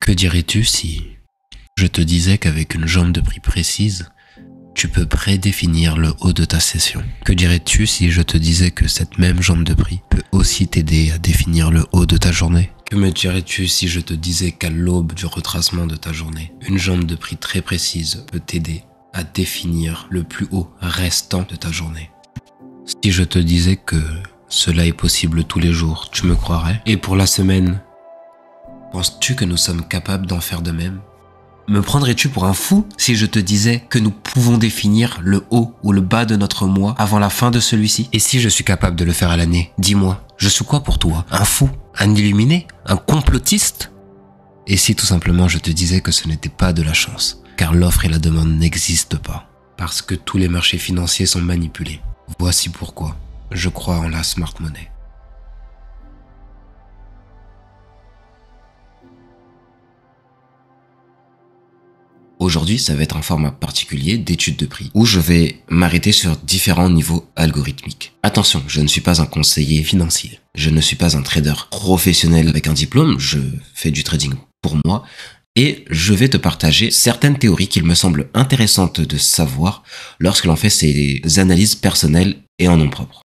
Que dirais-tu si je te disais qu'avec une jambe de prix précise, tu peux prédéfinir le haut de ta session? Que dirais-tu si je te disais que cette même jambe de prix peut aussi t'aider à définir le haut de ta journée? Que me dirais-tu si je te disais qu'à l'aube du retracement de ta journée, une jambe de prix très précise peut t'aider à définir le plus haut restant de ta journée? Si je te disais que cela est possible tous les jours, tu me croirais? Et pour la semaine, penses-tu que nous sommes capables d'en faire de même? Me prendrais-tu pour un fou si je te disais que nous pouvons définir le haut ou le bas de notre mois avant la fin de celui-ci? Et si je suis capable de le faire à l'année, dis-moi, je suis quoi pour toi? Un fou? Un illuminé? Un complotiste? Et si tout simplement je te disais que ce n'était pas de la chance, car l'offre et la demande n'existent pas, parce que tous les marchés financiers sont manipulés. Voici pourquoi je crois en la smart money. Aujourd'hui, ça va être un format particulier d'études de prix où je vais m'arrêter sur différents niveaux algorithmiques. Attention, je ne suis pas un conseiller financier. Je ne suis pas un trader professionnel avec un diplôme. Je fais du trading pour moi et je vais te partager certaines théories qu'il me semble intéressantes de savoir lorsque l'on fait ces analyses personnelles et en nom propre.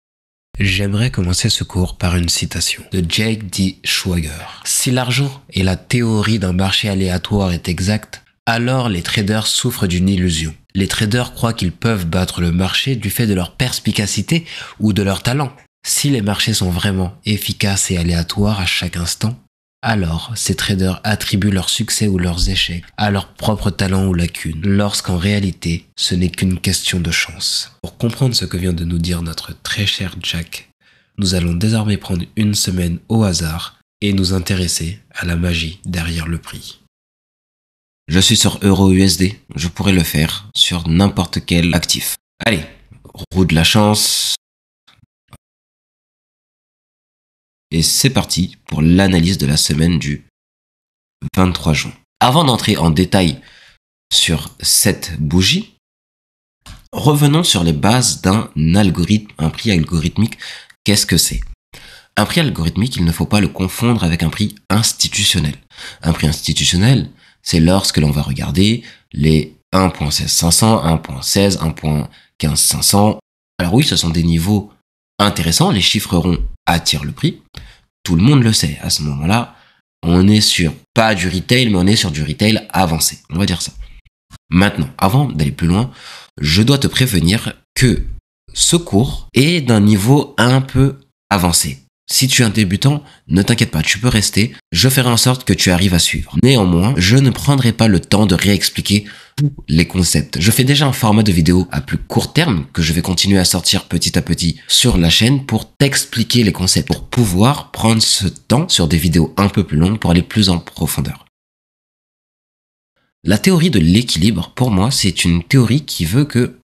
J'aimerais commencer ce cours par une citation de Jake D. Schwager. Si l'argent et la théorie d'un marché aléatoire est exacte, alors les traders souffrent d'une illusion. Les traders croient qu'ils peuvent battre le marché du fait de leur perspicacité ou de leur talent. Si les marchés sont vraiment efficaces et aléatoires à chaque instant, alors ces traders attribuent leur succès ou leurs échecs à leur propre talent ou lacunes, lorsqu'en réalité, ce n'est qu'une question de chance. Pour comprendre ce que vient de nous dire notre très cher Jack, nous allons désormais prendre une semaine au hasard et nous intéresser à la magie derrière le prix. Je suis sur EURUSD, je pourrais le faire sur n'importe quel actif. Allez, roue de la chance. Et c'est parti pour l'analyse de la semaine du 23 juin. Avant d'entrer en détail sur cette bougie, revenons sur les bases d'un algorithme, un prix algorithmique. Qu'est-ce que c'est? Un prix algorithmique, il ne faut pas le confondre avec un prix institutionnel. Un prix institutionnel, c'est lorsque l'on va regarder les 1.16500, 1.16, 1.15500. Alors oui, ce sont des niveaux intéressants, les chiffres ronds attirent le prix. Tout le monde le sait, à ce moment-là, on est sur, pas du retail, mais on est sur du retail avancé, on va dire ça. Maintenant, avant d'aller plus loin, je dois te prévenir que ce cours est d'un niveau un peu avancé. Si tu es un débutant, ne t'inquiète pas, tu peux rester. Je ferai en sorte que tu arrives à suivre. Néanmoins, je ne prendrai pas le temps de réexpliquer tous les concepts. Je fais déjà un format de vidéo à plus court terme que je vais continuer à sortir petit à petit sur la chaîne pour t'expliquer les concepts, pour pouvoir prendre ce temps sur des vidéos un peu plus longues pour aller plus en profondeur. La théorie de l'équilibre, pour moi, c'est une théorie qui veut que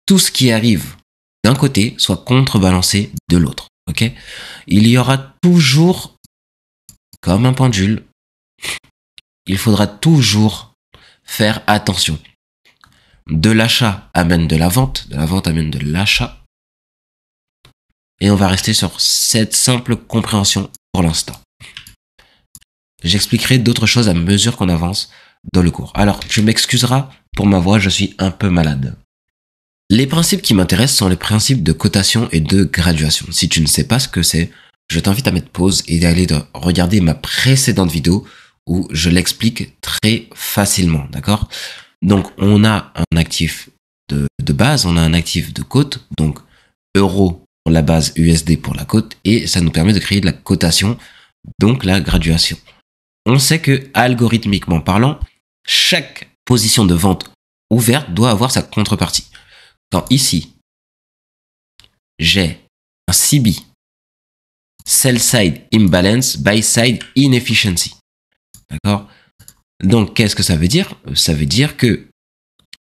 tout ce qui arrive d'un côté soit contrebalancé de l'autre. Ok? Il y aura toujours, comme un pendule, il faudra toujours faire attention. De l'achat amène de la vente amène de l'achat. Et on va rester sur cette simple compréhension pour l'instant. J'expliquerai d'autres choses à mesure qu'on avance dans le cours. Alors, tu m'excuseras pour ma voix, je suis un peu malade. Les principes qui m'intéressent sont les principes de cotation et de graduation. Si tu ne sais pas ce que c'est, je t'invite à mettre pause et d'aller regarder ma précédente vidéo où je l'explique très facilement, d'accord? Donc, on a un actif de base, on a un actif de cote, donc euro pour la base, USD pour la cote, et ça nous permet de créer de la cotation, donc la graduation. On sait que, algorithmiquement parlant, chaque position de vente ouverte doit avoir sa contrepartie. Quand ici, j'ai un CB, sell side imbalance, buy side inefficiency. D'accord? Donc, qu'est-ce que ça veut dire? Ça veut dire que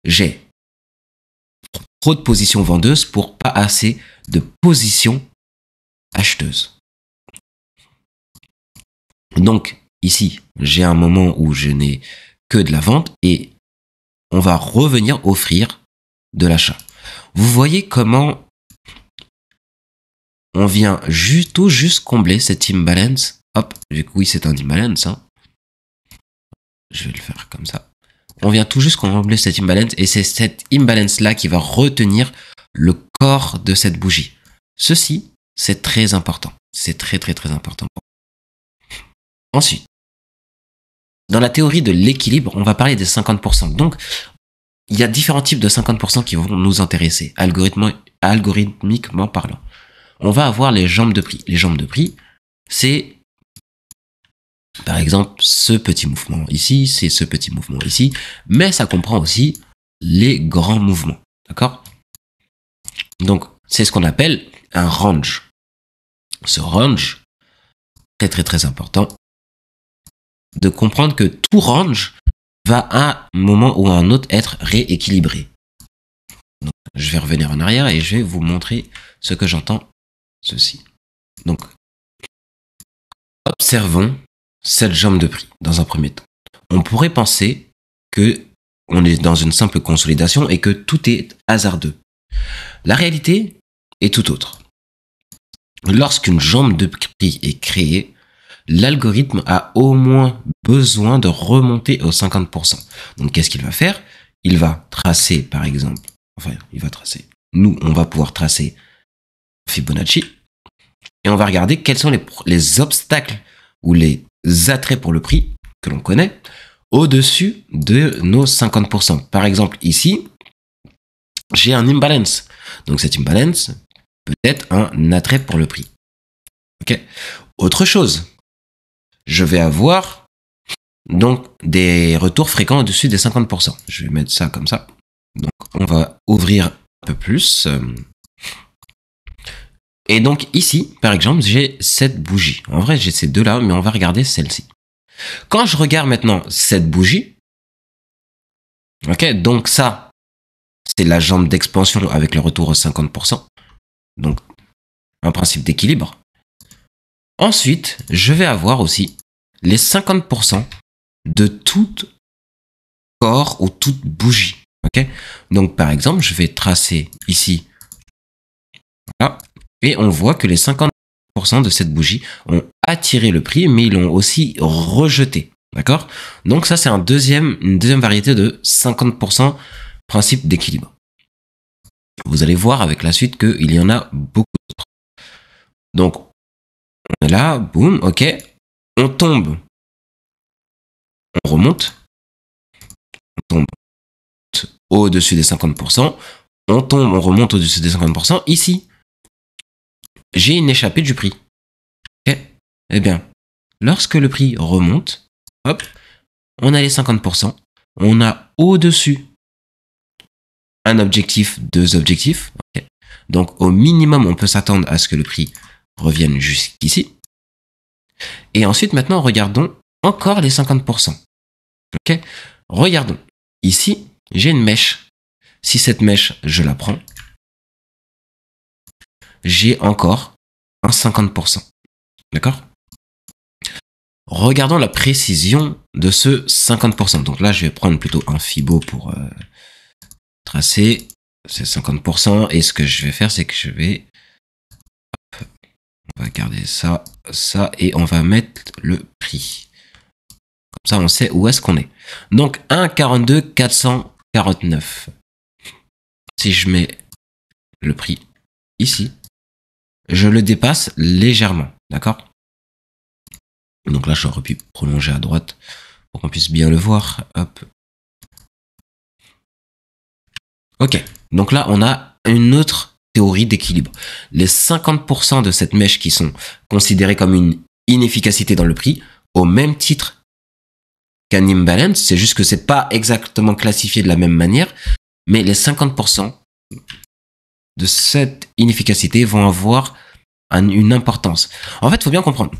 j'ai trop de positions vendeuses pour pas assez de positions acheteuses. Donc, ici, j'ai un moment où je n'ai que de la vente et on va revenir offrir de l'achat. Vous voyez comment on vient tout juste combler cette imbalance hop, vu que oui, c'est un imbalance, hein. Je vais le faire comme ça. On vient tout juste combler cette imbalance et c'est cette imbalance-là qui va retenir le corps de cette bougie. Ceci, c'est très important. C'est très important. Ensuite, dans la théorie de l'équilibre, on va parler des 50%. Donc, il y a différents types de 50% qui vont nous intéresser, algorithmiquement parlant. On va avoir les jambes de prix. Les jambes de prix, c'est par exemple ce petit mouvement ici, c'est ce petit mouvement ici, mais ça comprend aussi les grands mouvements. D'accord? Donc, c'est ce qu'on appelle un range. Ce range, très important, de comprendre que tout range va à un moment ou à un autre être rééquilibré. Donc, je vais revenir en arrière et je vais vous montrer ce que j'entends, ceci. Donc, observons cette jambe de prix dans un premier temps. On pourrait penser que on est dans une simple consolidation et que tout est hasardeux. La réalité est tout autre. Lorsqu'une jambe de prix est créée, l'algorithme a au moins besoin de remonter aux 50%. Donc, qu'est-ce qu'il va faire? Il va tracer, par exemple, nous, on va pouvoir tracer Fibonacci, et on va regarder quels sont les obstacles ou les attraits pour le prix que l'on connaît au-dessus de nos 50%. Par exemple, ici, j'ai un imbalance. Donc, cet imbalance peut être un attrait pour le prix. Ok. Autre chose, je vais avoir donc des retours fréquents au-dessus des 50%. Je vais mettre ça comme ça. Donc, on va ouvrir un peu plus. Et donc ici, par exemple, j'ai cette bougie. En vrai, j'ai ces deux-là, mais on va regarder celle-ci. Quand je regarde maintenant cette bougie, ok, donc ça, c'est la jambe d'expansion avec le retour aux 50%. Donc, un principe d'équilibre. Ensuite, je vais avoir aussi les 50% de tout corps ou toute bougie. Ok, donc par exemple, je vais tracer ici, voilà, et on voit que les 50% de cette bougie ont attiré le prix, mais ils l'ont aussi rejeté. D'accord? Donc ça, c'est une deuxième variété de 50% principe d'équilibre. Vous allez voir avec la suite qu'il y en a beaucoup d'autres. Donc, on est là, boum, ok. On tombe, on remonte, on tombe au-dessus des 50%, on tombe, on remonte au-dessus des 50%. Ici, j'ai une échappée du prix. Ok. Eh bien, lorsque le prix remonte, hop, on a les 50%, on a au-dessus un objectif, deux objectifs. Okay. Donc, au minimum, on peut s'attendre à ce que le prix revienne jusqu'ici. Et ensuite, maintenant, regardons encore les 50%. Ok. Regardons. Ici, j'ai une mèche. Si cette mèche, je la prends, j'ai encore un 50%. D'accord? Regardons la précision de ce 50%. Donc là, je vais prendre plutôt un Fibo pour tracer ces 50%. Et ce que je vais faire, c'est que je vais... Hop, on va garder ça, ça, et on va mettre le prix. Comme ça, on sait où est-ce qu'on est. Donc, 1,42 449. Si je mets le prix ici, je le dépasse légèrement. D'accord? Donc là, j'aurais pu prolonger à droite pour qu'on puisse bien le voir. Hop. Ok. Donc là, on a une autre théorie d'équilibre. Les 50% de cette mèche qui sont considérés comme une inefficacité dans le prix, au même titre qu'un imbalance, c'est juste que c'est pas exactement classifié de la même manière, mais les 50% de cette inefficacité vont avoir une importance. En fait, il faut bien comprendre.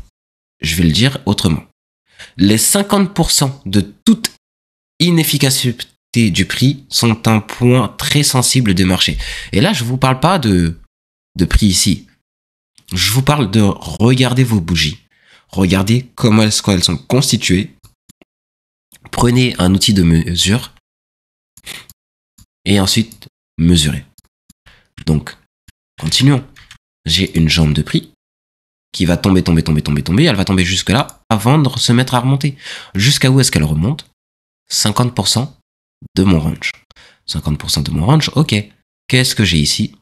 Je vais le dire autrement. Les 50% de toute inefficacité du prix sont un point très sensible du marché. Et là, je ne vous parle pas de prix ici. Je vous parle de regarder vos bougies. Regardez comment elles sont constituées. Prenez un outil de mesure et ensuite mesurez. Donc, continuons. J'ai une jambe de prix qui va tomber, elle va tomber jusque là avant de se mettre à remonter. Jusqu'à où est-ce qu'elle remonte? 50% de mon range. 50% de mon range, ok. Qu'est-ce que j'ai ici?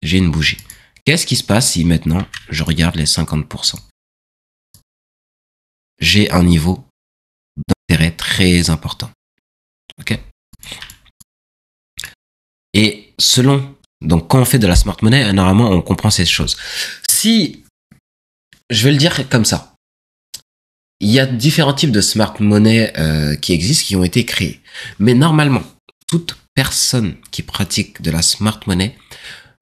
J'ai une bougie. Qu'est-ce qui se passe si maintenant je regarde les 50%? J'ai un niveau d'intérêt très important. Ok? Et selon, donc quand on fait de la smart money, normalement on comprend ces choses. Si, je vais le dire comme ça, il y a différents types de smart money qui existent, qui ont été créés. Mais normalement, toute personne qui pratique de la smart money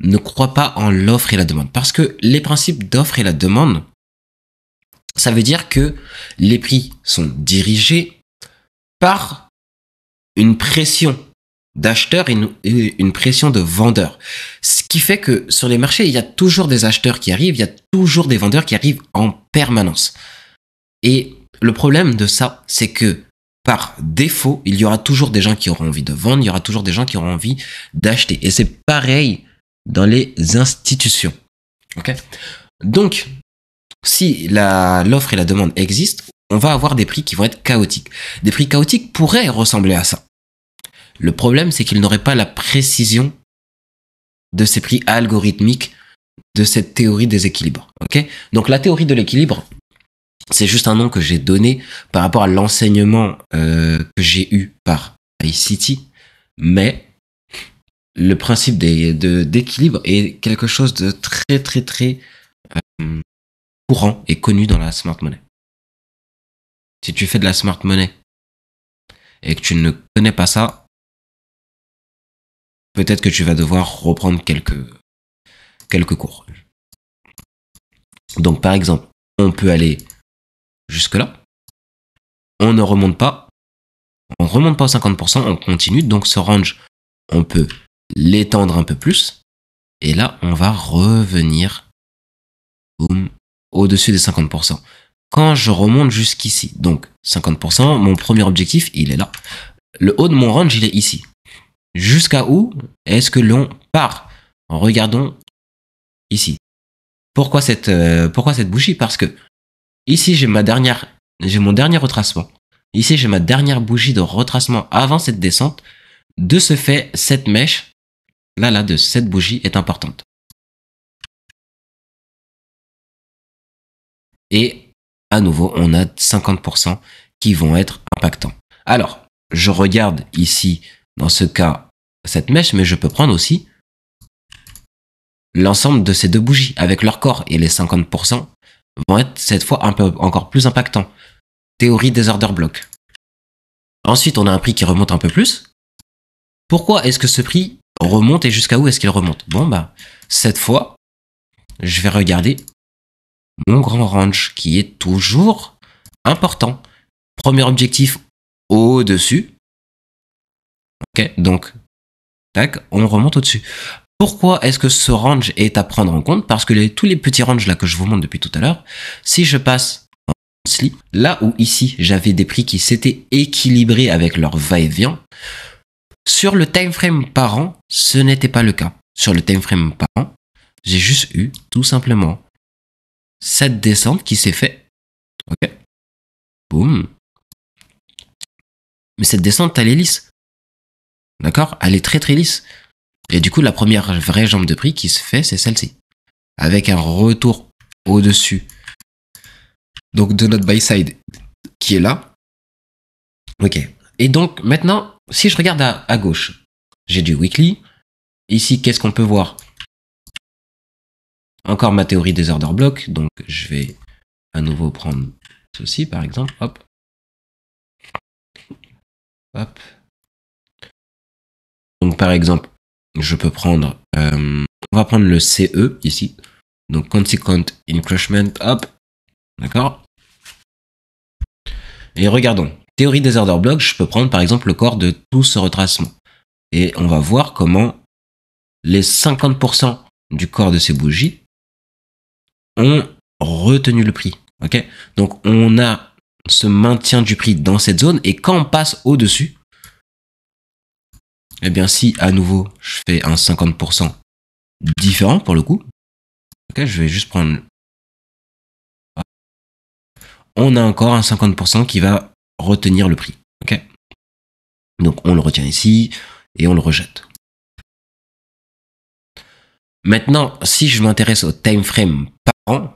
ne croit pas en l'offre et la demande. Parce que les principes d'offre et la demande, ça veut dire que les prix sont dirigés par une pression d'acheteurs et une pression de vendeurs. Ce qui fait que sur les marchés, il y a toujours des acheteurs qui arrivent, il y a toujours des vendeurs qui arrivent en permanence. Et le problème de ça, c'est que par défaut, il y aura toujours des gens qui auront envie de vendre, il y aura toujours des gens qui auront envie d'acheter. Et c'est pareil dans les institutions. Okay? Donc, si l'offre et la demande existent, on va avoir des prix qui vont être chaotiques. Des prix chaotiques pourraient ressembler à ça. Le problème, c'est qu'ils n'auraient pas la précision de ces prix algorithmiques de cette théorie des équilibres. Okay? Donc, la théorie de l'équilibre, c'est juste un nom que j'ai donné par rapport à l'enseignement que j'ai eu par iCity, mais le principe d'équilibre est quelque chose de très courant et connu dans la smart money. Si tu fais de la smart money et que tu ne connais pas ça, peut-être que tu vas devoir reprendre quelques cours. Donc par exemple, on peut aller jusque là, on ne remonte pas, on remonte pas aux 50%, on continue, donc ce range, on peut l'étendre un peu plus, et là, on va revenir boum, au-dessus des 50%. Quand je remonte jusqu'ici, donc 50%, mon premier objectif, il est là. Le haut de mon range, il est ici. Jusqu'à où est-ce que l'on part? Regardons ici. Pourquoi cette bougie? Parce que ici, j'ai mon dernier retracement. Ici, j'ai ma dernière bougie de retracement avant cette descente. De ce fait, cette mèche, là, de cette bougie est importante. Et à nouveau, on a 50% qui vont être impactants. Alors, je regarde ici, dans ce cas, cette mèche, mais je peux prendre aussi l'ensemble de ces deux bougies avec leur corps. Et les 50% vont être cette fois un peu encore plus impactants. Théorie des order blocks. Ensuite, on a un prix qui remonte un peu plus. Pourquoi est-ce que ce prix remonte et jusqu'à où est-ce qu'il remonte? Bon, bah, cette fois, je vais regarder mon grand range qui est toujours important. Premier objectif au-dessus. Ok, donc, tac, on remonte au-dessus. Pourquoi est-ce que ce range est à prendre en compte? Parce que tous les petits ranges là que je vous montre depuis tout à l'heure, si je passe en slip, là où ici j'avais des prix qui s'étaient équilibrés avec leur va-et-vient, sur le time frame par an, ce n'était pas le cas. Sur le time frame par an, j'ai juste eu tout simplement cette descente qui s'est fait. Ok. Boum. Mais cette descente, elle est lisse. D'accord? Elle est très lisse. Et du coup, la première vraie jambe de prix qui se fait, c'est celle-ci. Avec un retour au-dessus. Donc, de notre buy side qui est là. Ok. Et donc, maintenant, si je regarde à gauche, j'ai du weekly. Ici, qu'est-ce qu'on peut voir? Encore ma théorie des order blocks. Donc, je vais à nouveau prendre ceci, par exemple. Hop. Hop. Donc, par exemple, je peux prendre... on va prendre le CE, ici. Donc, Consequent Encroachment. Hop. D'accord? Et regardons. Théorie des order blocks, je peux prendre, par exemple, le corps de tout ce retracement. Et on va voir comment les 50% du corps de ces bougies ont retenu le prix. Ok? Donc, on a ce maintien du prix dans cette zone. Et quand on passe au-dessus, eh bien, si à nouveau, je fais un 50% différent pour le coup, ok, je vais juste prendre on a encore un 50% qui va retenir le prix. Ok. Donc on le retient ici et on le rejette. Maintenant, si je m'intéresse au time frame par an,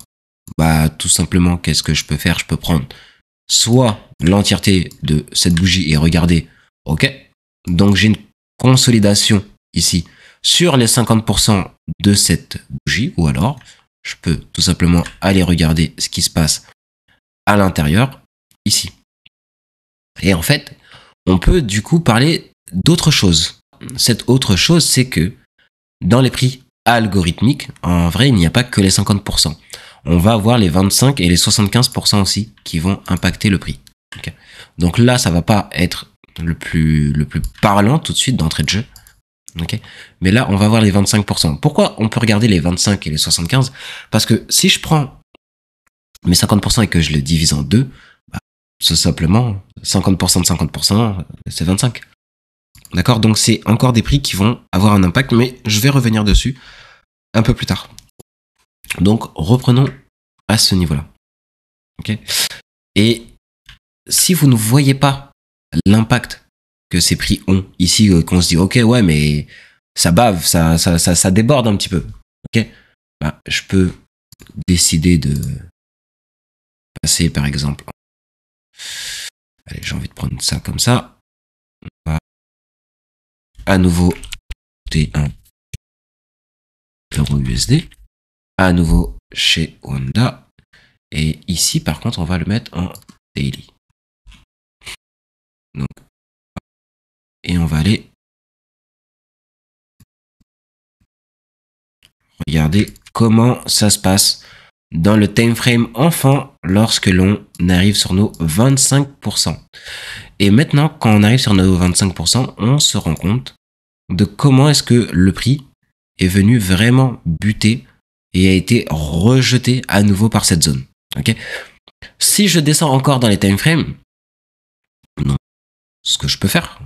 bah tout simplement, qu'est-ce que je peux faire? Je peux prendre soit l'entièreté de cette bougie et regarder, ok, donc j'ai une consolidation ici sur les 50% de cette bougie, ou alors je peux tout simplement aller regarder ce qui se passe à l'intérieur ici. Et en fait, on peut du coup parler d'autre chose. Cette autre chose, c'est que dans les prix algorithmiques, en vrai, il n'y a pas que les 50%. On va avoir les 25 et les 75% aussi qui vont impacter le prix. Okay. Donc là, ça va pas être le plus parlant tout de suite d'entrée de jeu. Okay. Mais là, on va voir les 25%. Pourquoi on peut regarder les 25 et les 75? Parce que si je prends mes 50% et que je le divise en deux, bah, c'est simplement 50% de 50%, c'est 25. D'accord? Donc c'est encore des prix qui vont avoir un impact, mais je vais revenir dessus un peu plus tard. Donc reprenons à ce niveau-là. Ok? Et si vous ne voyez pas l'impact que ces prix ont ici, qu'on se dit ok ouais mais ça bave, ça déborde un petit peu. Ok? Bah, je peux décider de passer par exemple. Allez, j'ai envie de prendre ça comme ça. On va à nouveau T1 euro USD. À nouveau chez Wanda. Et ici, par contre, on va le mettre en daily. Donc, et on va aller regarder comment ça se passe dans le time frame enfant lorsque l'on arrive sur nos 25%. Et maintenant, quand on arrive sur nos 25%, on se rend compte de comment est-ce que le prix est venu vraiment buter et a été rejeté à nouveau par cette zone. Ok. Si je descends encore dans les time frames, non, ce que je peux faire.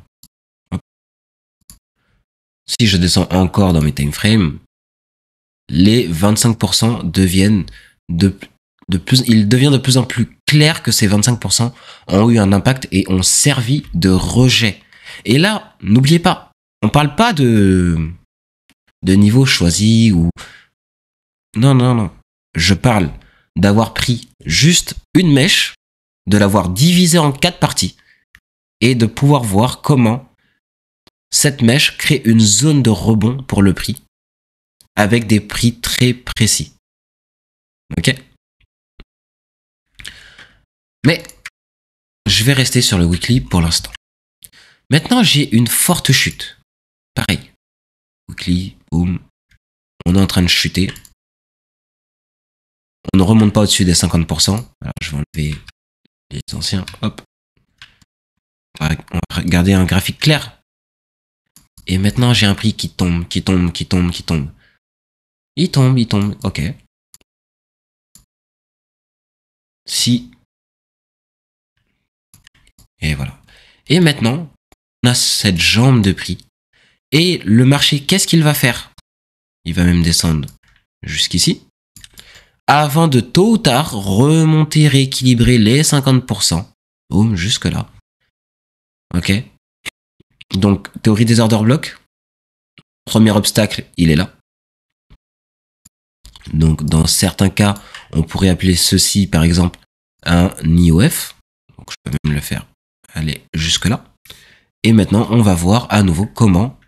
Si je descends encore dans mes time frames, les 25% deviennent il devient de plus en plus clair que ces 25% ont eu un impact et ont servi de rejet. Et là, n'oubliez pas, on parle pas de niveau choisi ou non. Je parle d'avoir pris juste une mèche, de l'avoir divisée en 4 parties et de pouvoir voir comment cette mèche crée une zone de rebond pour le prix avec des prix très précis. Ok? Mais je vais rester sur le weekly pour l'instant. Maintenant, j'ai une forte chute. Pareil. Weekly, boom. On est en train de chuter. On ne remonte pas au-dessus des 50%. Alors, je vais enlever les anciens. Hop. On va regarder un graphique clair. Et maintenant, j'ai un prix qui tombe. Il tombe. Ok. Si. Et voilà. Et maintenant, on a cette jambe de prix. Et le marché, qu'est-ce qu'il va faire? Il va même descendre jusqu'ici. Avant de tôt ou tard remonter, rééquilibrer les 50%. Boum, jusque là. Ok. Donc, théorie des order blocks. Premier obstacle, il est là. Donc, dans certains cas, on pourrait appeler ceci, par exemple, un IOF. Donc, je peux même le faire. Allez, jusque là. Et maintenant, on va voir à nouveau comment.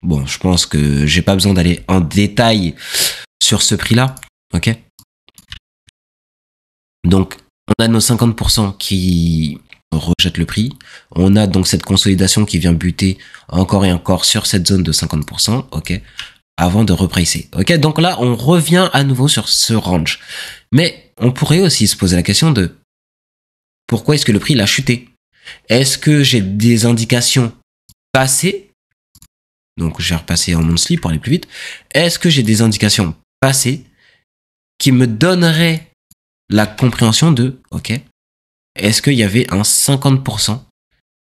Bon, je pense que j'ai pas besoin d'aller en détail sur ce prix-là. Ok. Donc, on a nos 50% qui rejettent le prix. On a donc cette consolidation qui vient buter encore et encore sur cette zone de 50%. Ok. Avant de repricer. Ok. Donc là, on revient à nouveau sur ce range. Mais on pourrait aussi se poser la question de pourquoi est-ce que le prix l'a chuté? Est-ce que j'ai des indications passées? Donc, je vais repasser en monthly pour aller plus vite. Est-ce que j'ai des indications passées qui me donneraient la compréhension de, ok, est-ce qu'il y avait un 50%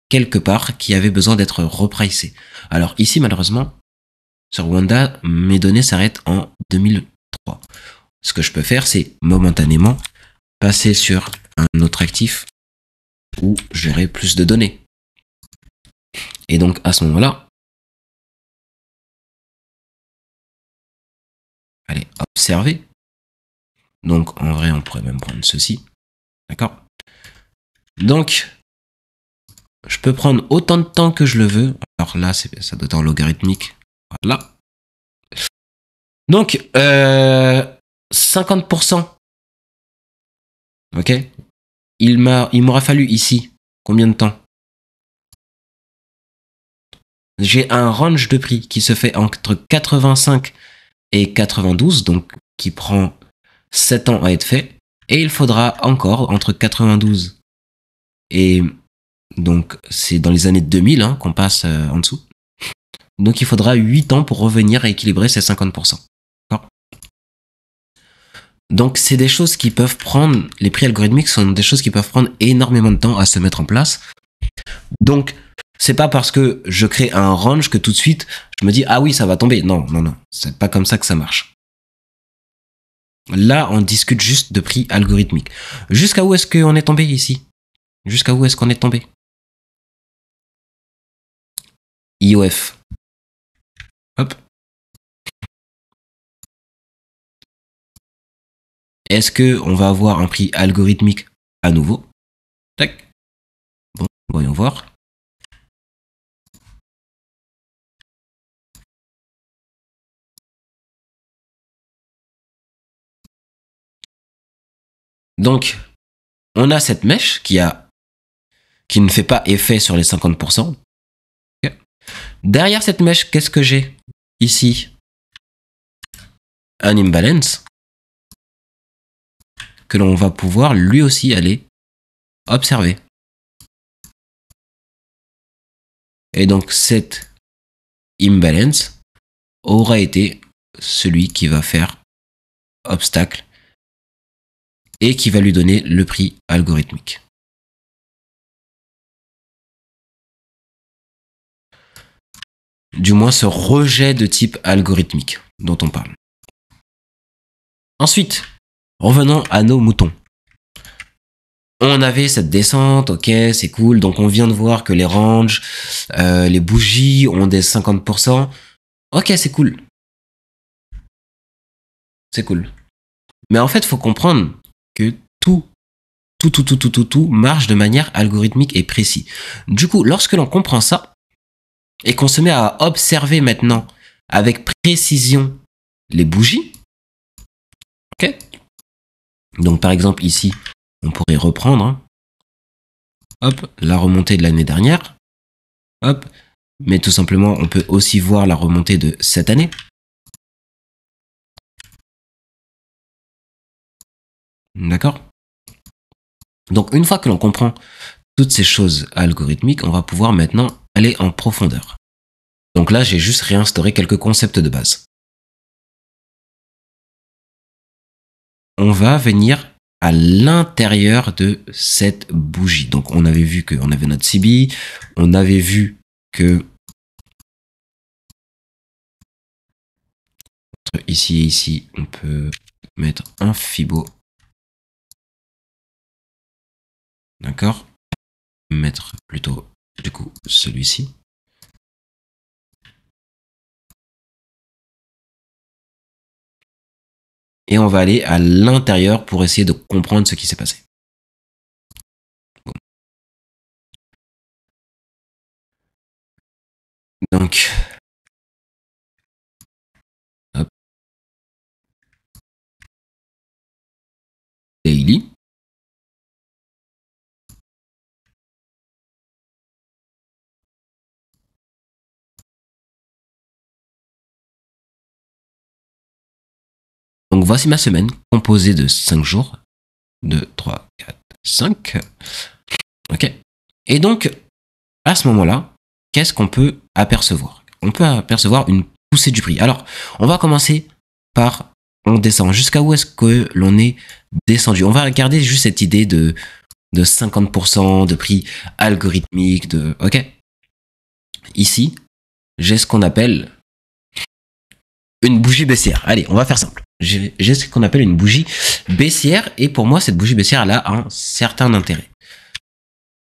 quelque part qui avait besoin d'être repricé? Alors ici, malheureusement, sur Wanda, mes données s'arrêtent en 2003. Ce que je peux faire, c'est momentanément passer sur un autre actif où j'aurai plus de données. Et donc, à ce moment-là, allez, observer. Donc, en vrai, on pourrait même prendre ceci. D'accord? Donc, je peux prendre autant de temps que je le veux. Alors là, ça doit être en logarithmique. Voilà. Donc, 50%. Ok? Il m'aura fallu ici combien de temps? J'ai un range de prix qui se fait entre 85 et 92, donc qui prend 7 ans à être fait. Et il faudra encore entre 92 et donc c'est dans les années 2000 hein, qu'on passe en dessous. Donc il faudra 8 ans pour revenir à équilibrer ces 50%. Donc c'est des choses qui peuvent prendre, les prix algorithmiques sont des choses qui peuvent prendre énormément de temps à se mettre en place. Donc c'est pas parce que je crée un range que tout de suite je me dis ah oui ça va tomber. Non, c'est pas comme ça que ça marche. Là on discute juste de prix algorithmiques. Jusqu'à où est-ce qu'on est tombé ici? Jusqu'à où est-ce qu'on est tombé? IOF. Hop. Est-ce que on va avoir un prix algorithmique à nouveau? Tac. Bon, voyons voir. Donc, on a cette mèche qui ne fait pas effet sur les 50%. Okay. Derrière cette mèche, qu'est-ce que j'ai? Ici, un imbalance que l'on va pouvoir lui aussi aller observer. Et donc, cet imbalance aura été celui qui va faire obstacle et qui va lui donner le prix algorithmique. Du moins ce rejet de type algorithmique dont on parle. Ensuite, revenons à nos moutons. On avait cette descente, ok, c'est cool. Donc on vient de voir que les ranges, les bougies ont des 50%. Ok, c'est cool. C'est cool. Mais en fait, il faut comprendre que tout marche de manière algorithmique et précis. Du coup, lorsque l'on comprend ça, et qu'on se met à observer maintenant avec précision les bougies, ok? Donc par exemple ici, on pourrait reprendre, hein, hop, la remontée de l'année dernière, hop, mais tout simplement on peut aussi voir la remontée de cette année. D'accord? Donc une fois que l'on comprend toutes ces choses algorithmiques, on va pouvoir maintenant aller en profondeur. Donc là, j'ai juste réinstauré quelques concepts de base. On va venir à l'intérieur de cette bougie. Donc on avait vu qu'on avait notre CB, on avait vu que ici et ici, on peut mettre un Fibo. D'accord? Mettre plutôt du coup celui-ci. Et on va aller à l'intérieur pour essayer de comprendre ce qui s'est passé. Bon. Donc, hop. Daily. Donc voici ma semaine composée de 5 jours. 2, 3, 4, 5. Ok. Et donc, à ce moment-là, qu'est-ce qu'on peut apercevoir? On peut apercevoir une poussée du prix. Alors, on va commencer par, on descend. Jusqu'à où est-ce que l'on est descendu? On va regarder juste cette idée de 50% de prix algorithmique, de, ok? Ici, j'ai ce qu'on appelle une bougie baissière. Allez, on va faire simple. j'ai ce qu'on appelle une bougie baissière, et pour moi, cette bougie baissière, elle a un certain intérêt.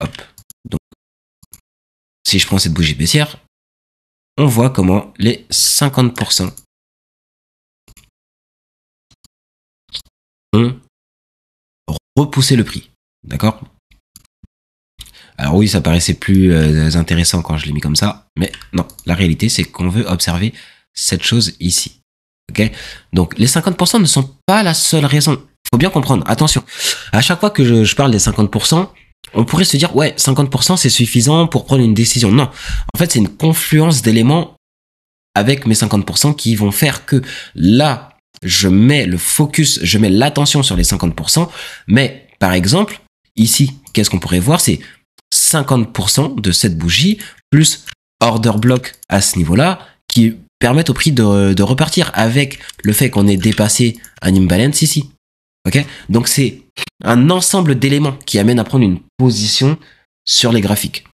Hop. Donc, si je prends cette bougie baissière, on voit comment les 50% ont repoussé le prix. D'accord? Alors oui, ça paraissait plus intéressant quand je l'ai mis comme ça, mais non, la réalité, c'est qu'on veut observer cette chose ici. Ok? Donc, les 50% ne sont pas la seule raison. Faut bien comprendre, attention, à chaque fois que je parle des 50%, on pourrait se dire, ouais, 50% c'est suffisant pour prendre une décision. Non, en fait, c'est une confluence d'éléments avec mes 50% qui vont faire que là, je mets le focus, je mets l'attention sur les 50%, mais par exemple, ici, qu'est-ce qu'on pourrait voir? C'est 50% de cette bougie plus order block à ce niveau-là qui permettent au prix de repartir avec le fait qu'on ait dépassé un imbalance ici. Ok? Donc c'est un ensemble d'éléments qui amènent à prendre une position sur les graphiques.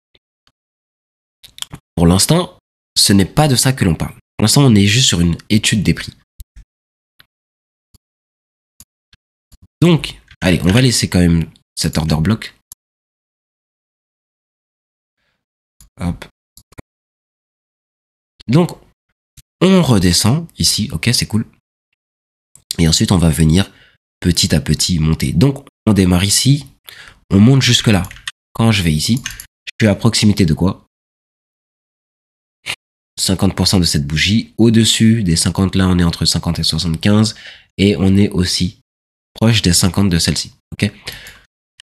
Pour l'instant, ce n'est pas de ça que l'on parle. Pour l'instant, on est juste sur une étude des prix. Donc, allez, on va laisser quand même cet order block. Hop. Donc, on redescend ici, ok, c'est cool. Et ensuite, on va venir petit à petit monter. Donc, on démarre ici, on monte jusque là. Quand je vais ici, je suis à proximité de quoi? 50% de cette bougie. Au-dessus des 50 là, on est entre 50 et 75. Et on est aussi proche des 50 de celle-ci. Ok?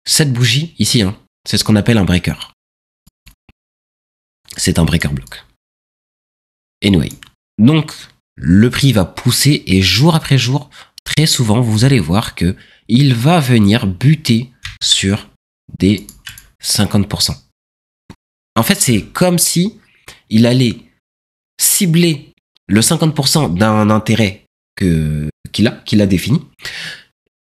Cette bougie, ici, hein, c'est ce qu'on appelle un breaker. C'est un breaker block. Anyway. Donc, le prix va pousser et jour après jour, très souvent, vous allez voir que il va venir buter sur des 50%. En fait, c'est comme si il allait cibler le 50% d'un intérêt qu'il a défini,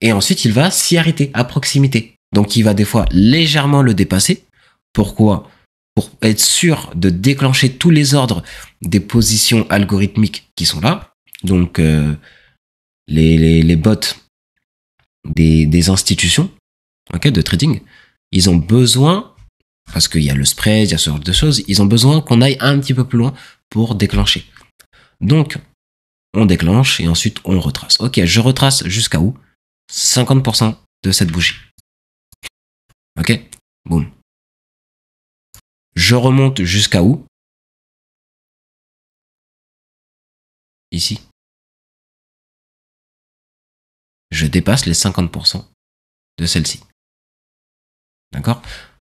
et ensuite il va s'y arrêter à proximité. Donc il va des fois légèrement le dépasser. Pourquoi? Pour être sûr de déclencher tous les ordres des positions algorithmiques qui sont là. Donc les bots des institutions, okay, de trading, ils ont besoin, parce qu'il y a le spread, il y a ce genre de choses, ils ont besoin qu'on aille un petit peu plus loin pour déclencher. Donc, on déclenche et ensuite on retrace. Ok, je retrace jusqu'à où? 50% de cette bougie. Ok, boum. Je remonte jusqu'à où? Ici. Je dépasse les 50% de celle-ci. D'accord?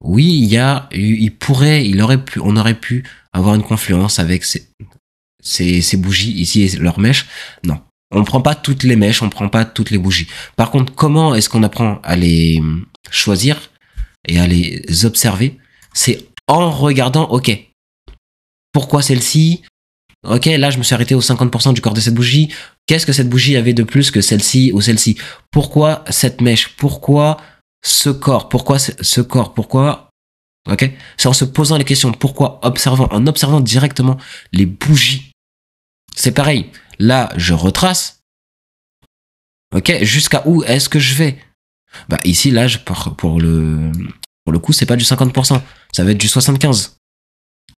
Oui, on aurait pu avoir une confluence avec ces bougies ici et leurs mèches. Non. On ne prend pas toutes les mèches, on ne prend pas toutes les bougies. Par contre, comment est-ce qu'on apprend à les choisir et à les observer? C'est en regardant, ok, pourquoi celle-ci? Ok, là, je me suis arrêté aux 50% du corps de cette bougie. Qu'est-ce que cette bougie avait de plus que celle-ci ou celle-ci? Pourquoi cette mèche? Pourquoi ce corps? Pourquoi ce corps? Pourquoi? Ok? C'est en se posant les questions. Pourquoi? En observant directement les bougies. C'est pareil. Là, je retrace. Ok? Jusqu'à où est-ce que je vais? Bah, ici, là, pour le coup, c'est pas du 50%. Ça va être du 75%.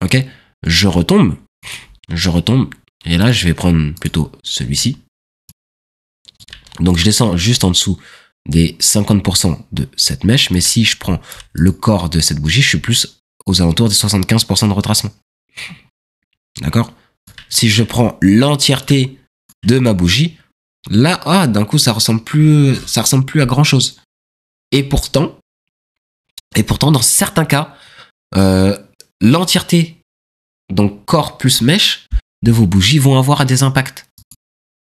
Ok? Je retombe. Et là, je vais prendre plutôt celui-ci. Donc, je descends juste en dessous des 50% de cette mèche. Mais si je prends le corps de cette bougie, je suis plus aux alentours des 75% de retracement. D'accord? Si je prends l'entièreté de ma bougie, là, d'un coup, ça ressemble plus à grand chose. Et pourtant, dans certains cas, l'entièreté, donc corps plus mèche, de vos bougies vont avoir des impacts.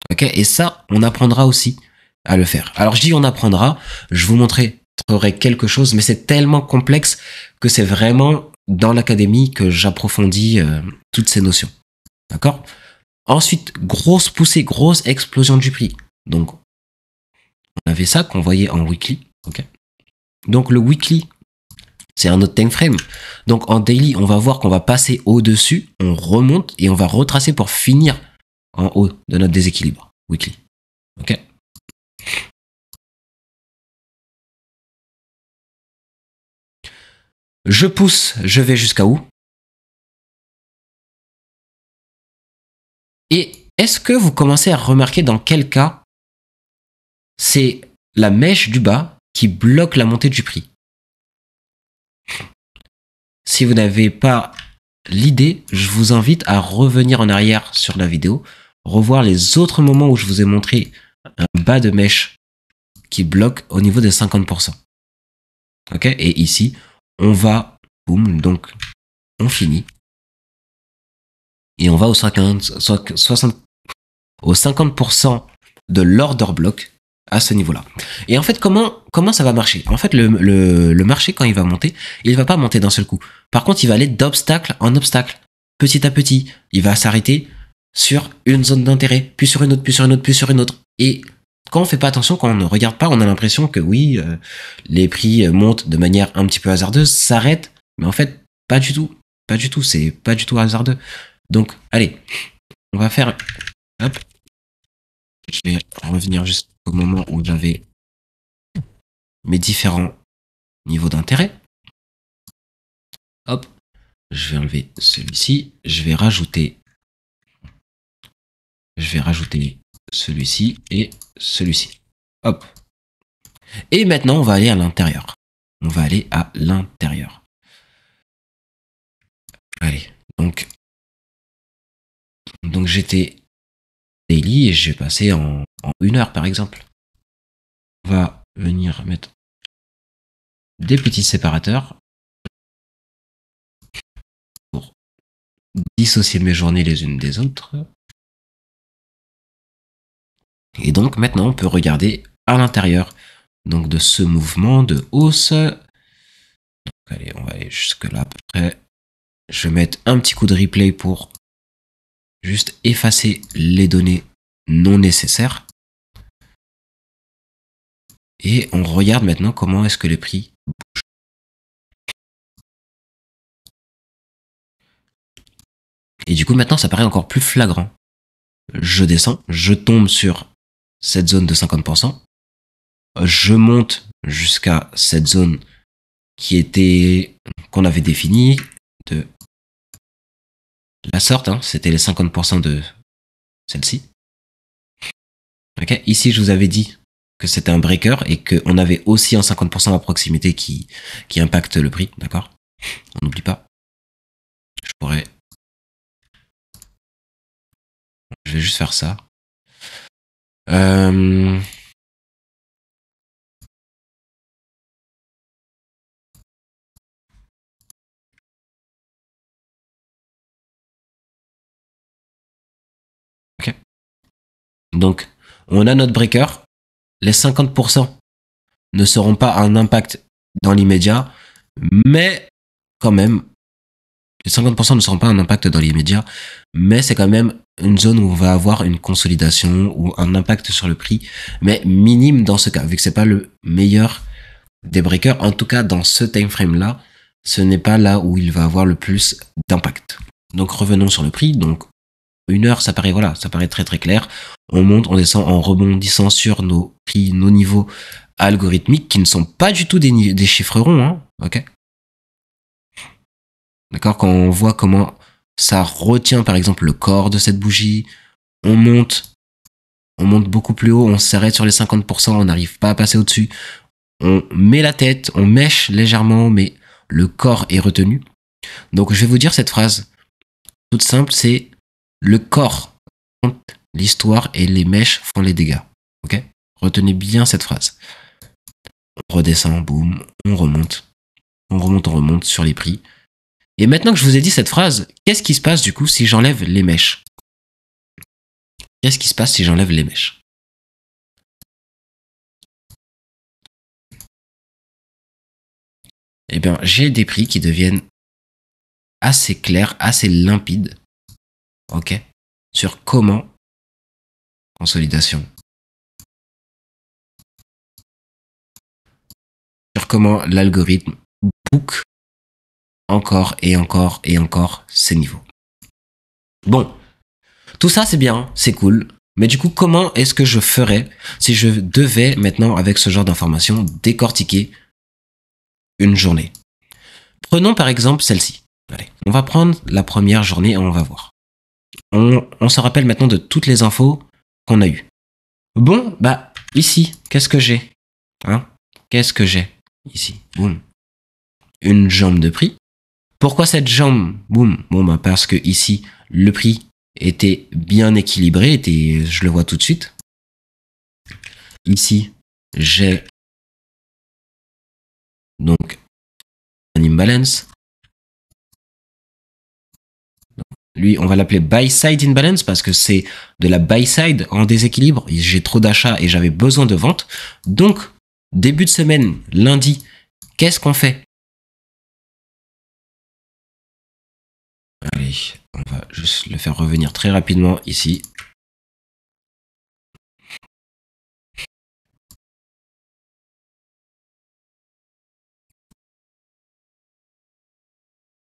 Ok? Et ça, on apprendra aussi à le faire. Alors, je dis on apprendra, je vous montrerai quelque chose, mais c'est tellement complexe que c'est vraiment dans l'académie que j'approfondis toutes ces notions. D'accord? Ensuite, grosse poussée, grosse explosion du prix. Donc, on avait ça qu'on voyait en weekly. Ok? Donc, le weekly, c'est un autre time frame. Donc, en daily, on va voir qu'on va passer au-dessus, on remonte et on va retracer pour finir en haut de notre déséquilibre weekly. Ok? Je pousse, je vais jusqu'à où? Et est-ce que vous commencez à remarquer dans quel cas c'est la mèche du bas qui bloque la montée du prix? Si vous n'avez pas l'idée, je vous invite à revenir en arrière sur la vidéo, revoir les autres moments où je vous ai montré un bas de mèche qui bloque au niveau des 50%. Ok? Et ici, on va, boum, donc on finit. Et on va au 50% de l'order block à ce niveau-là. Et en fait, comment ça va marcher? En fait, le marché, quand il va monter, il va pas monter d'un seul coup. Par contre, il va aller d'obstacle en obstacle. Petit à petit, il va s'arrêter sur une zone d'intérêt, puis sur une autre, puis sur une autre, puis sur une autre. Et quand on fait pas attention, quand on ne regarde pas, on a l'impression que oui, les prix montent de manière un petit peu hasardeuse, s'arrêtent, mais en fait, pas du tout. Pas du tout, c'est pas du tout hasardeux. Donc, allez, on va faire... Hop. Je vais revenir juste au moment où j'avais mes différents niveaux d'intérêt. Hop. Je vais enlever celui-ci. Je vais rajouter celui-ci et celui-ci. Hop. Et maintenant, on va aller à l'intérieur. On va aller à l'intérieur. Allez, donc j'étais daily et je vais passer en 1 heure par exemple. On va venir mettre des petits séparateurs pour dissocier mes journées les unes des autres. Et donc maintenant on peut regarder à l'intérieur donc de ce mouvement de hausse. Donc, allez, on va aller jusque là à peu près. Je vais mettre un petit coup de replay pour juste effacer les données non nécessaires. Et on regarde maintenant comment est-ce que les prix bougent. Et du coup, maintenant, ça paraît encore plus flagrant. Je descends, je tombe sur cette zone de 50%. Je monte jusqu'à cette zone qu'on avait définie de la sorte, hein, c'était les 50% de celle-ci. Okay. Ici, je vous avais dit que c'était un breaker et qu'on avait aussi un 50% à proximité qui impacte le prix, d'accord? On n'oublie pas. Je vais juste faire ça. Ok. Donc, on a notre breaker. Les 50% ne seront pas un impact dans l'immédiat, mais quand même, les 50% ne seront pas un impact dans l'immédiat, mais c'est quand même une zone où on va avoir une consolidation ou un impact sur le prix, mais minime dans ce cas, vu que c'est pas le meilleur des breakers. En tout cas, dans ce time frame là, ce n'est pas là où il va avoir le plus d'impact. Donc revenons sur le prix. Donc 1 heure, ça paraît très très clair. On monte, on descend en rebondissant sur nos prix, nos niveaux algorithmiques qui ne sont pas du tout des chiffres ronds, hein, ok? D'accord, quand on voit comment ça retient par exemple le corps de cette bougie, on monte beaucoup plus haut, on s'arrête sur les 50%, on n'arrive pas à passer au-dessus, on met la tête, on mèche légèrement, mais le corps est retenu. Donc je vais vous dire cette phrase toute simple, c'est le corps compte l'histoire et les mèches font les dégâts. Ok? Retenez bien cette phrase. On redescend, boum, on remonte sur les prix. Et maintenant que je vous ai dit cette phrase, qu'est-ce qui se passe du coup si j'enlève les mèches? Qu'est-ce qui se passe si j'enlève les mèches? Eh bien, j'ai des prix qui deviennent assez clairs, assez limpides, ok, sur comment consolidation, sur comment l'algorithme book encore et encore et encore ces niveaux. Bon, tout ça c'est bien, c'est cool, mais du coup comment est-ce que je ferais si je devais maintenant avec ce genre d'informations décortiquer une journée? Prenons par exemple celle-ci. Allez, on va prendre la première journée et on va voir. On se rappelle maintenant de toutes les infos qu'on a eues. Bon, bah, ici, qu'est-ce que j'ai? Hein? Qu'est-ce que j'ai ici? Boum. Une jambe de prix. Pourquoi cette jambe? Boum. Bon, bah, parce que ici, le prix était bien équilibré, je le vois tout de suite. Ici, j'ai donc un imbalance. Lui, on va l'appeler buy side imbalance parce que c'est de la buy side en déséquilibre. J'ai trop d'achats et j'avais besoin de vente. Donc, début de semaine, lundi, qu'est-ce qu'on fait? Allez, on va juste le faire revenir très rapidement ici.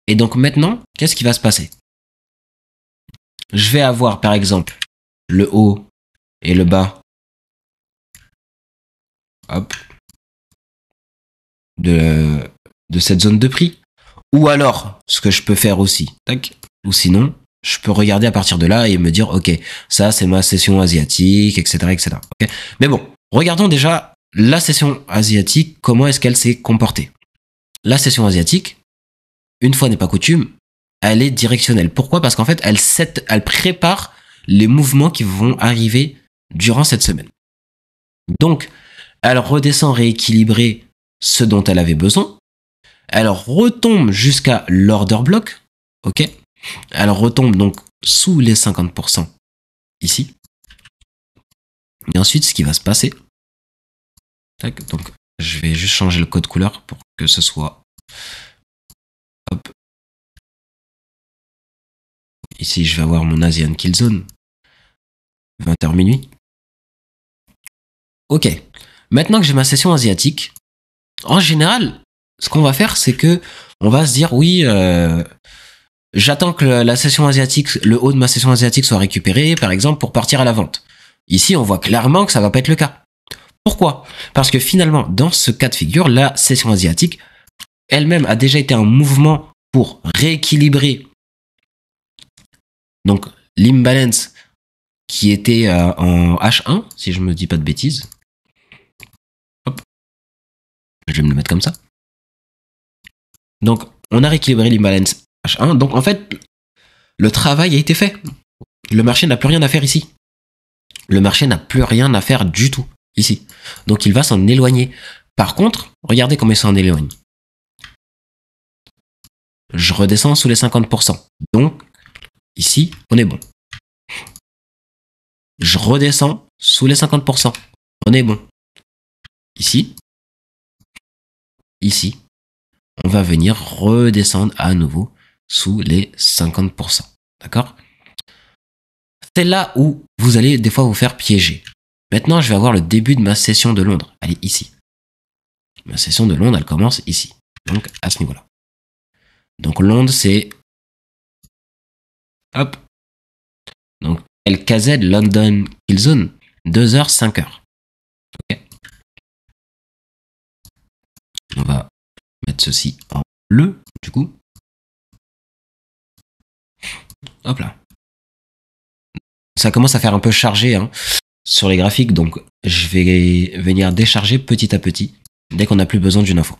Et donc maintenant, qu'est-ce qui va se passer? Je vais avoir par exemple le haut et le bas, hop, de cette zone de prix. Ou alors, ce que je peux faire aussi, tac, ou sinon, je peux regarder à partir de là et me dire, ok, ça c'est ma session asiatique, etc., etc. Okay. Mais bon, regardons déjà la session asiatique, comment est-ce qu'elle s'est comportée. La session asiatique, une fois n'est pas coutume, elle est directionnelle. Pourquoi? Parce qu'en fait, elle prépare les mouvements qui vont arriver durant cette semaine. Donc, elle redescend rééquilibrer ce dont elle avait besoin. Elle retombe jusqu'à l'order block. Ok? Elle retombe donc sous les 50% ici. Et ensuite, ce qui va se passer. Tac, donc, je vais juste changer le code couleur pour que ce soit. Hop. Ici, je vais avoir mon Asian Kill Zone. 20h minuit. Ok. Maintenant que j'ai ma session asiatique, en général, ce qu'on va faire, c'est que on va se dire, oui, j'attends que la session asiatique, le haut de ma session asiatique soit récupéré, par exemple, pour partir à la vente. Ici, on voit clairement que ça va pas être le cas. Pourquoi? Parce que finalement, dans ce cas de figure, la session asiatique elle-même a déjà été un mouvement pour rééquilibrer donc l'imbalance qui était en H1, si je me dis pas de bêtises. Hop. Je vais me le mettre comme ça. Donc, on a rééquilibré l'imbalance H1. Donc, en fait, le travail a été fait. Le marché n'a plus rien à faire ici. Le marché n'a plus rien à faire du tout ici. Donc, il va s'en éloigner. Par contre, regardez comment il s'en éloigne. Je redescends sous les 50%. Donc, ici, on est bon. Je redescends sous les 50%. On est bon. Ici, on va venir redescendre à nouveau sous les 50%. D'accord? C'est là où vous allez des fois vous faire piéger. Maintenant, je vais avoir le début de ma session de Londres. Elle est ici. Ma session de Londres, elle commence ici. Donc, à ce niveau-là. Donc, Londres, c'est... Hop. Donc, LKZ, London Kill Zone, 2h, 5h. Ok. On va mettre ceci en bleu, du coup. Hop là. Ça commence à faire un peu chargé hein, sur les graphiques, donc je vais venir décharger petit à petit dès qu'on n'a plus besoin d'une info.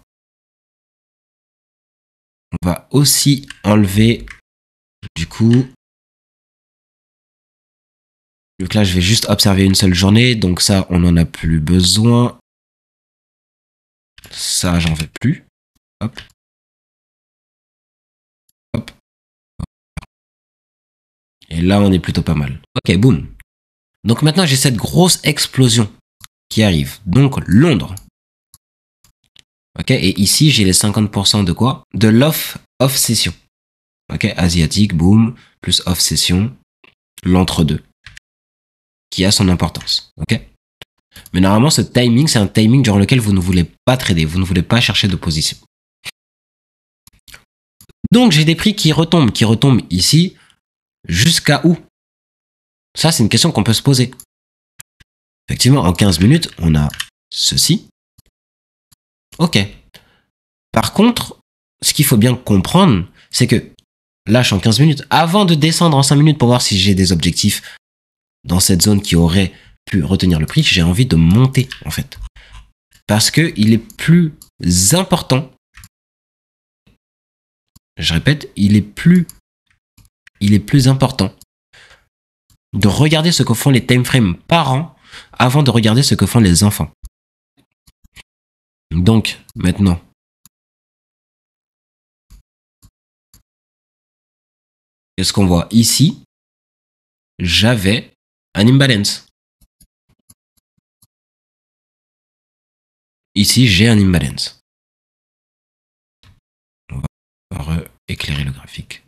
On va aussi enlever, du coup... Donc là, je vais juste observer une seule journée, donc ça, on n'en a plus besoin. Ça, j'en veux plus. Hop. Hop. Et là, on est plutôt pas mal. Ok, boum. Donc maintenant, j'ai cette grosse explosion qui arrive. Donc, Londres. Ok, et ici, j'ai les 50% de quoi? De l'off session. Ok, asiatique, boum, plus off session, l'entre-deux. Qui a son importance. Ok. Mais normalement, ce timing, c'est un timing durant lequel vous ne voulez pas trader, vous ne voulez pas chercher de position. Donc, j'ai des prix qui retombent ici, jusqu'à où? Ça, c'est une question qu'on peut se poser. Effectivement, en 15 minutes, on a ceci. Ok. Par contre, ce qu'il faut bien comprendre, c'est que là, je suis en 15 minutes. Avant de descendre en 5 minutes pour voir si j'ai des objectifs dans cette zone qui auraient pu retenir le prix, j'ai envie de monter, en fait. Parce que il est plus important, je répète, il est plus important de regarder ce que font les time frames parents avant de regarder ce que font les enfants. Donc, maintenant, qu'est-ce qu'on voit ici? J'avais un imbalance. Ici, j'ai un imbalance. On va rééclairer le graphique.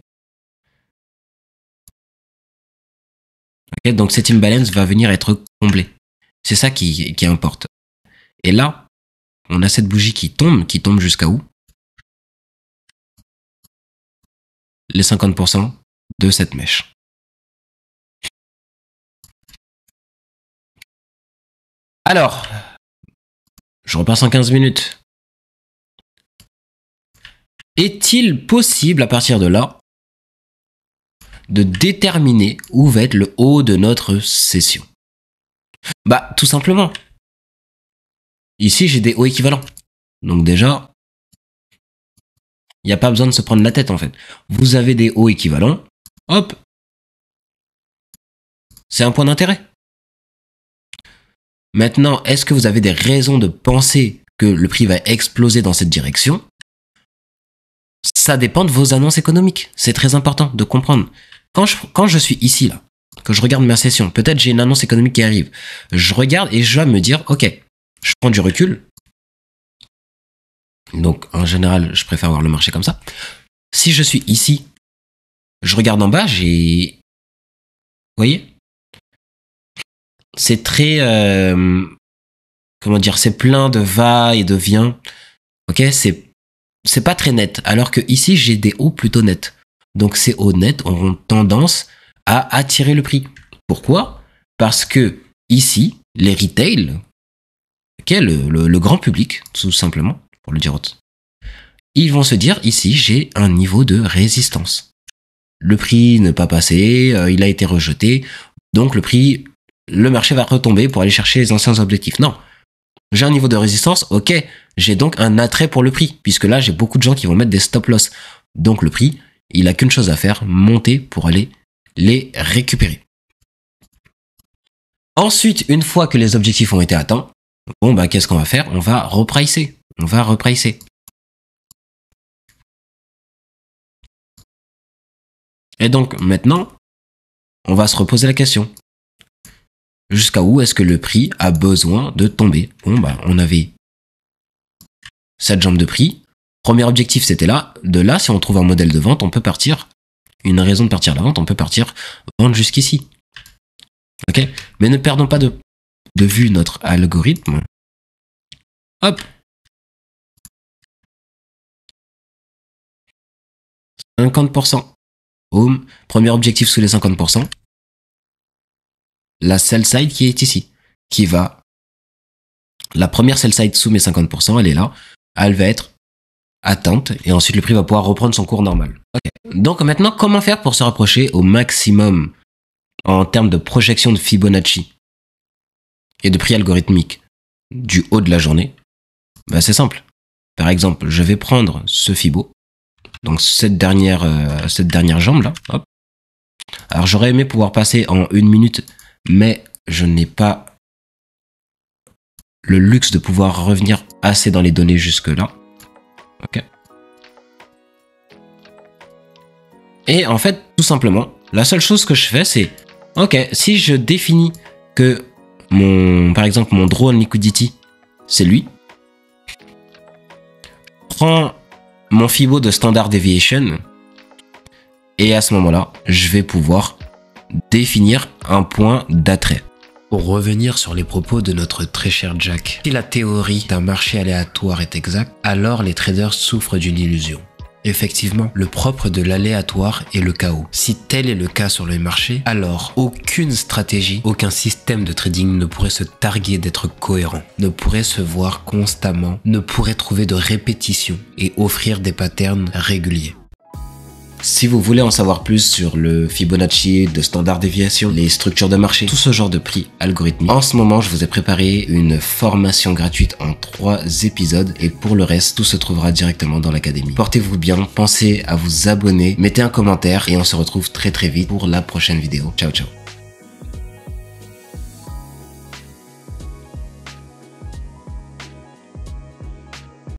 Okay, donc cet imbalance va venir être comblé. C'est ça qui importe. Et là, on a cette bougie qui tombe jusqu'à où? Les 50% de cette mèche. Alors, je repasse en 15 minutes. Est-il possible à partir de là de déterminer où va être le haut de notre session? Bah, tout simplement. Ici, j'ai des hauts équivalents. Donc déjà, il n'y a pas besoin de se prendre la tête en fait. Vous avez des hauts équivalents. Hop. C'est un point d'intérêt. Maintenant, est-ce que vous avez des raisons de penser que le prix va exploser dans cette direction? Ça dépend de vos annonces économiques. C'est très important de comprendre. Quand je suis ici, là, que je regarde ma session, peut-être j'ai une annonce économique qui arrive. Je regarde et je vais me dire, ok, je prends du recul. Donc, en général, je préfère voir le marché comme ça. Si je suis ici, je regarde en bas, j'ai... Vous voyez? C'est très... comment dire? C'est plein de va et de vient. Ok? C'est pas très net. Alors que ici, j'ai des hauts plutôt nets. Donc, ces hauts nets auront tendance à attirer le prix. Pourquoi? Parce que ici, les retail, okay, le grand public, tout simplement, pour le dire autre, ils vont se dire, ici, j'ai un niveau de résistance. Le prix n'est pas passé, il a été rejeté, donc le marché va retomber pour aller chercher les anciens objectifs. Non, j'ai un niveau de résistance, ok, j'ai donc un attrait pour le prix, puisque là, j'ai beaucoup de gens qui vont mettre des stop-loss. Donc le prix, il a qu'une chose à faire, monter pour aller les récupérer. Ensuite, une fois que les objectifs ont été atteints, bon, bah, qu'est-ce qu'on va faire? On va repricer. Et donc, maintenant, on va se reposer la question. Jusqu'à où est-ce que le prix a besoin de tomber? Bon, bah, on avait cette jambe de prix. Premier objectif, c'était là. De là, si on trouve un modèle de vente, on peut partir. Une raison de partir à la vente, on peut partir vendre jusqu'ici. Ok? Mais ne perdons pas de vue notre algorithme. Hop! 50%. Boom. Premier objectif sous les 50%. La sell side qui est ici. La première sell side sous mes 50%, elle est là. Elle va être atteinte et ensuite le prix va pouvoir reprendre son cours normal. Okay. Donc maintenant, comment faire pour se rapprocher au maximum en termes de projection de Fibonacci et de prix algorithmique du haut de la journée? Ben, c'est simple. Par exemple, je vais prendre ce Fibo, donc cette dernière jambe là. Hop. Alors j'aurais aimé pouvoir passer en 1 minute, mais je n'ai pas le luxe de pouvoir revenir assez dans les données jusque là. Ok. Et en fait, tout simplement, la seule chose que je fais, c'est ok, si je définis que par exemple, mon drone liquidity, c'est lui, prends mon Fibo de standard deviation et à ce moment-là, je vais pouvoir définir un point d'attrait. Pour revenir sur les propos de notre très cher Jack, si la théorie d'un marché aléatoire est exacte, alors les traders souffrent d'une illusion. Effectivement, le propre de l'aléatoire est le chaos. Si tel est le cas sur le marché, alors aucune stratégie, aucun système de trading ne pourrait se targuer d'être cohérent, ne pourrait se voir constamment, ne pourrait trouver de répétition et offrir des patterns réguliers. Si vous voulez en savoir plus sur le Fibonacci, de standard déviation, les structures de marché, tout ce genre de prix algorithmiques, en ce moment, je vous ai préparé une formation gratuite en 3 épisodes et pour le reste, tout se trouvera directement dans l'académie. Portez-vous bien, pensez à vous abonner, mettez un commentaire et on se retrouve très vite pour la prochaine vidéo. Ciao, ciao.